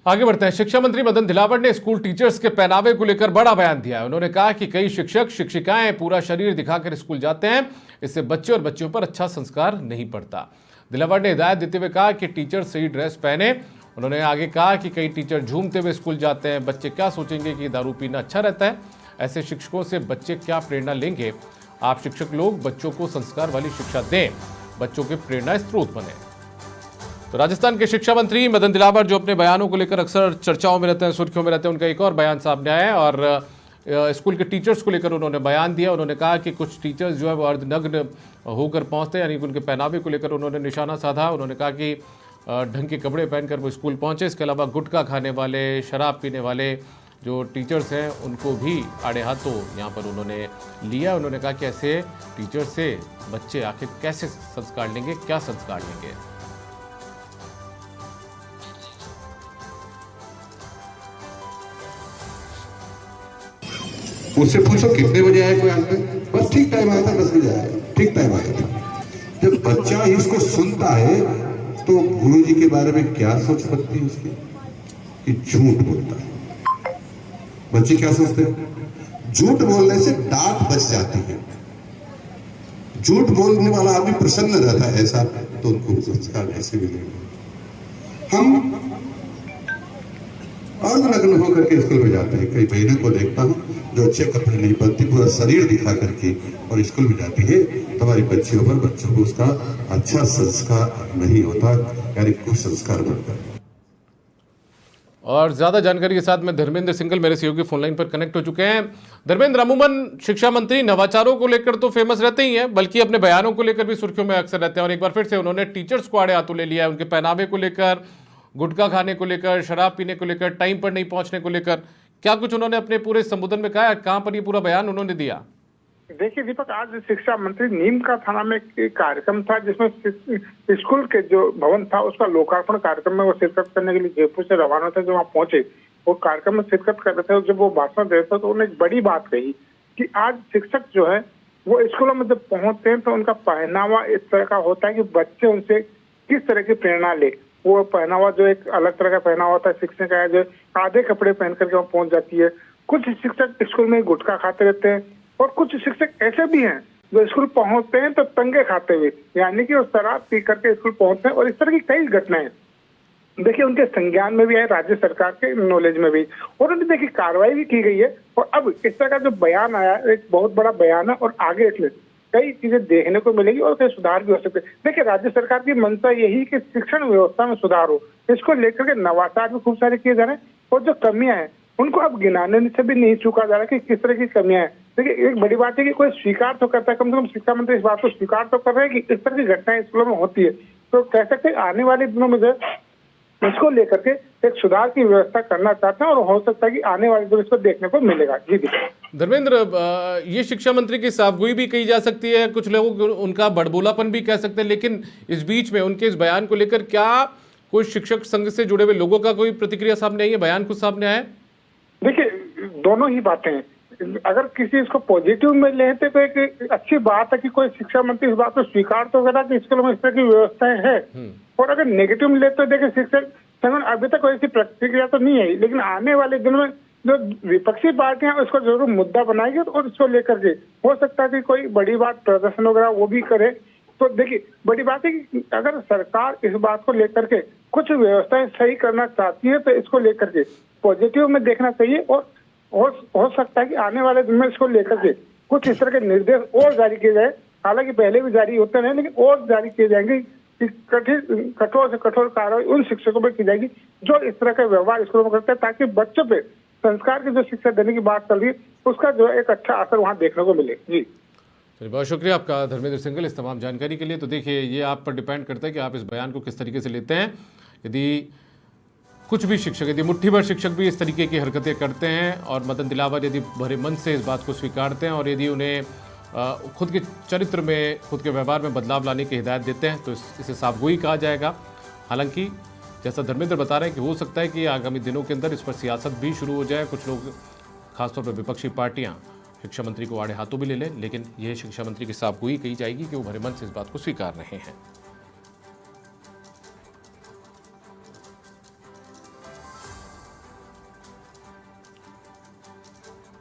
आगे बढ़ते हैं। शिक्षा मंत्री मदन दिलावर ने स्कूल टीचर्स के पहनावे को लेकर बड़ा बयान दिया है। उन्होंने कहा कि कई शिक्षक शिक्षिकाएं पूरा शरीर दिखाकर स्कूल जाते हैं, इससे बच्चे और बच्चियों पर अच्छा संस्कार नहीं पड़ता। दिलावर ने हिदायत देते हुए कहा कि टीचर सही ड्रेस पहने। उन्होंने आगे कहा कि कई टीचर झूमते हुए स्कूल जाते हैं, बच्चे क्या सोचेंगे कि दारू पीना अच्छा रहता है। ऐसे शिक्षकों से बच्चे क्या प्रेरणा लेंगे। आप शिक्षक लोग बच्चों को संस्कार वाली शिक्षा दें, बच्चों के प्रेरणा स्रोत बने। तो राजस्थान के शिक्षा मंत्री मदन दिलावर जो अपने बयानों को लेकर अक्सर चर्चाओं में रहते हैं, सुर्खियों में रहते हैं, उनका एक और बयान सामने आया है और स्कूल के टीचर्स को लेकर उन्होंने बयान दिया। उन्होंने कहा कि कुछ टीचर्स जो है वो अर्धनग्न होकर पहुंचते हैं, यानी कि उनके पहनावे को लेकर उन्होंने निशाना साधा। उन्होंने कहा कि ढंग के कपड़े पहनकर वो स्कूल पहुंचे। इसके अलावा गुटखा खाने वाले, शराब पीने वाले जो टीचर्स हैं उनको भी आड़े हाथों यहाँ पर उन्होंने लिया। उन्होंने कहा कि ऐसे टीचर्स से बच्चे आखिर कैसे संस्कार लेंगे, क्या संस्कार लेंगे। उससे पूछो कितने बजे आए कोई आदमी, बस ठीक टाइम आया था, 10 बजे आया, ठीक टाइम आया था। जब बच्चा इसको सुनता है तो गुरु जी के बारे में क्या सोच सकती है उसकी कि झूठ बोलता है। बच्चे क्या सोचते हैं? झूठ बोलने से डांट बच जाती है। झूठ बोलने वाला आदमी प्रसन्न रहता है, ऐसा तो उनको संस्कार ऐसे मिलेंगे। हम अर्धनग्न होकर के स्कूल में जाते हैं। कई बहनों को देखता हूँ जो अच्छे कपड़े नहीं पहनती, पूरा शरीर दिखा करके और स्कूल में जाती है। तुम्हारी बच्चियों पर, बच्चों को उसका अच्छा संस्कार नहीं होता, यानी कुछ संस्कार बनता है। और ज्यादा जानकारी के साथ में धर्मेंद्र सिंगल मेरे सहयोगी फोन लाइन पर कनेक्ट हो चुके हैं। धर्मेंद्र, अमूमन शिक्षा मंत्री नवाचारों को लेकर तो फेमस रहते ही हैं, बल्कि अपने बयानों को लेकर भी सुर्खियों में अक्सर रहते हैं। और एक बार फिर से उन्होंने टीचर्स को आड़े हाथों ले लिया है, उनके पहनावे को लेकर, गुटखा खाने को लेकर, शराब पीने को लेकर, टाइम पर नहीं पहुंचने को लेकर। क्या कुछ उन्होंने अपने पूरे संबोधन में कहा है? कहां पर ये पूरा बयान उन्होंने दिया? देखिए दीपक, आज शिक्षा मंत्री नीम का थाना में एक कार्यक्रम था जिसमें स्कूल के जो भवन था उसका लोकार्पण कार्यक्रम में वो शिरकत करने के लिए जयपुर से रवाना थे। जो वहाँ पहुंचे वो कार्यक्रम में शिरकत कर रहे थे, जब वो भाषण दे रहे थे तो उन्होंने एक बड़ी बात कही कि आज शिक्षक जो है वो स्कूलों में जब पहुंचते हैं तो उनका पहनावा इस तरह का होता है कि बच्चे उनसे किस तरह की प्रेरणा ले। वो पहनावा जो एक अलग तरह का पहनावा होता है, शिक्षक का जो आधे कपड़े पहन करके वहाँ पहुंच जाती है। कुछ शिक्षक स्कूल में गुटखा खाते रहते हैं और कुछ शिक्षक ऐसे भी हैं जो स्कूल पहुंचते हैं तो तंगे खाते हुए, यानी कि वो शराब पी करके स्कूल पहुंचते हैं। और इस तरह की कई घटनाएं देखिए उनके संज्ञान में भी है, राज्य सरकार के नॉलेज में भी, और उनकी देखिए कार्रवाई भी की गई है। और अब इस तरह का जो बयान आया एक बहुत बड़ा बयान है और आगे इसमें कई चीजें देखने को मिलेगी और कई सुधार भी हो सकते हैं। देखिए राज्य सरकार की मंशा यही कि शिक्षण व्यवस्था में सुधार हो, इसको लेकर के नवाचार भी खूब सारे किए जा रहे हैं और जो कमियां हैं उनको अब गिनाने से भी नहीं चूका जा रहा कि किस तरह की कमियां हैं। देखिए एक बड़ी बात है कि कोई स्वीकार तो करता है, कम से कम शिक्षा मंत्री इस बात को स्वीकार तो कर रहे हैं कि इस तरह की घटनाएं स्कूलों में होती है। तो कह सकते हैं आने वाले दिनों में जो इसको लेकर के एक सुधार की व्यवस्था करना चाहते हैं और हो सकता है कि आने वाले दिन इसको देखने को मिलेगा। जी धर्मेंद्र, ये शिक्षा मंत्री की साफगोई भी कही जा सकती है, कुछ लोग उनका बड़बोलापन भी कह सकते हैं, लेकिन इस बीच में उनके इस बयान को लेकर क्या कोई शिक्षक संघ से जुड़े हुए लोगों का कोई प्रतिक्रिया सामने आई है, बयान कुछ सामने आया है? देखिए दोनों ही बातें हैं। अगर किसी इसको पॉजिटिव में लेते तो एक अच्छी बात है कि कोई शिक्षा मंत्री इस बात को स्वीकार तो करा कि स्कूलों में इस तरह की व्यवस्थाएं है। और अगर नेगेटिव में लेते तो देखिए शिक्षक संगठन अभी तक कोई ऐसी प्रतिक्रिया तो नहीं आई, लेकिन आने वाले दिनों में जो विपक्षी पार्टियां उसको जरूर मुद्दा बनाएगी और इसको लेकर के हो सकता है कि कोई बड़ी बात प्रदर्शन वगैरह वो भी करे। तो देखिए बड़ी बात है कि अगर सरकार इस बात को लेकर के कुछ व्यवस्थाएं सही करना चाहती है तो इसको लेकर के पॉजिटिव में देखना चाहिए और हो सकता है कि आने वाले दिन में इसको लेकर के कुछ इस तरह के निर्देश और जारी किए जाए। हालांकि पहले भी जारी होते रहे, लेकिन और जारी किए जाएंगे कि कठोर से कठोर कार्रवाई उन शिक्षकों पर की जाएगी जो इस तरह का व्यवहार स्कूलों में करते हैं, ताकि बच्चों पे संस्कार की जो शिक्षा देने की बात चल रही है उसका जो एक अच्छा असर वहाँ देखने को मिले। जी चलिए, बहुत शुक्रिया आपका धर्मेंद्र सिंगल इस तमाम जानकारी के लिए। तो देखिए ये आप पर डिपेंड करता है कि आप इस बयान को किस तरीके से लेते हैं। यदि कुछ भी शिक्षक, यदि मुट्ठी भर शिक्षक भी इस तरीके की हरकतें करते हैं और मदन दिलावर यदि भरे मन से इस बात को स्वीकारते हैं और यदि उन्हें खुद के चरित्र में, खुद के व्यवहार में बदलाव लाने की हिदायत देते हैं तो इसे साफगोई कहा जाएगा। हालांकि जैसा धर्मेंद्र बता रहे हैं कि हो सकता है कि आगामी दिनों के अंदर इस पर सियासत भी शुरू हो जाए, कुछ लोग खासतौर पर विपक्षी पार्टियां शिक्षा मंत्री को आड़े हाथों भी ले लें, लेकिन यह शिक्षा मंत्री की साफगोई कही जाएगी कि वो भरे मन से इस बात को स्वीकार रहे हैं।